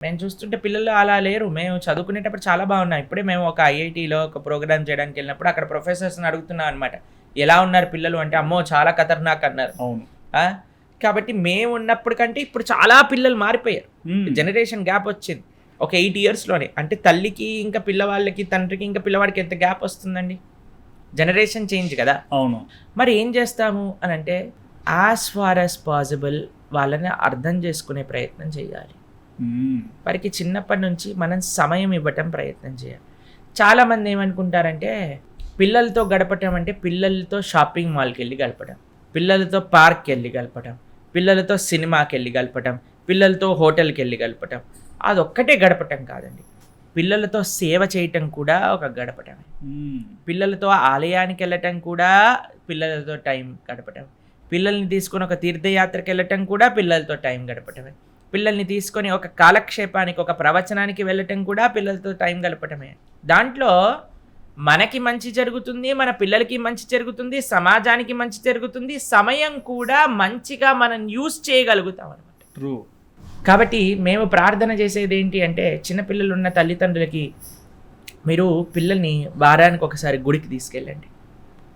మేము చూస్తుంటే పిల్లలు అలా లేరు. మేము చదువుకునేటప్పుడు చాలా బాగున్నాం. ఇప్పుడే మేము ఒక ఐఐటీలో ఒక ప్రోగ్రామ్ చేయడానికి వెళ్ళినప్పుడు అక్కడ ప్రొఫెసర్స్‌ని అడుగుతున్నాం అనమాట. ఎలా ఉన్నారు పిల్లలు అంటే, అమ్మో! చాలా ఖతర్నాక్ అన్నారు. అవును. ఆ! కాబట్టి మేము ఉన్నప్పుడు కంటే ఇప్పుడు చాలా పిల్లలు మారిపోయారు. జనరేషన్ గ్యాప్ వచ్చింది. ఒక 8 ఇయర్స్‌లోనే. అంటే తల్లికి ఇంకా పిల్లవాళ్ళకి, తండ్రికి ఇంకా పిల్లవాడికి ఎంత గ్యాప్ వస్తుందండి? జనరేషన్ చేంజ్ కదా! అవును. మరి ఏం చేస్తాము అనంటే, యాస్ ఫార్ యాస్ పాసిబుల్ వాళ్ళని అర్థం చేసుకునే ప్రయత్నం చేయాలి. వారికి చిన్నప్పటి నుంచి మనం సమయం ఇవ్వటం ప్రయత్నం చేయాలి. చాలామంది ఏమనుకుంటారంటే, పిల్లలతో గడపటం అంటే పిల్లలతో షాపింగ్ మాల్కి వెళ్ళి గడపడం, పిల్లలతో పార్క్కి వెళ్ళి గడపడం, పిల్లలతో సినిమాకి వెళ్ళి గడపడం, పిల్లలతో హోటల్కి వెళ్ళి గడపడం. అదొక్కటే గడపటం కాదండి, పిల్లలతో సేవ చేయటం కూడా ఒక గడపటమే. పిల్లలతో ఆలయానికి వెళ్ళటం కూడా పిల్లలతో టైం గడపటం, పిల్లల్ని తీసుకొని ఒక తీర్థయాత్రకి వెళ్ళటం కూడా పిల్లలతో టైం గడపటమే, పిల్లల్ని తీసుకొని ఒక కాలక్షేపానికి ఒక ప్రవచనానికి వెళ్ళటం కూడా పిల్లలతో టైం గడపటమే. దాంట్లో మనకి మంచి జరుగుతుంది, మన పిల్లలకి మంచి జరుగుతుంది, సమాజానికి మంచి జరుగుతుంది, సమయం కూడా మంచిగా మనం యూస్ చేయగలుగుతాం అనమాట. ట్రూ. కాబట్టి మేము ప్రార్థన చేసేది ఏంటి అంటే, చిన్నపిల్లలు ఉన్న తల్లిదండ్రులకి మీరు పిల్లల్ని వారానికి ఒకసారి గుడికి తీసుకెళ్ళండి.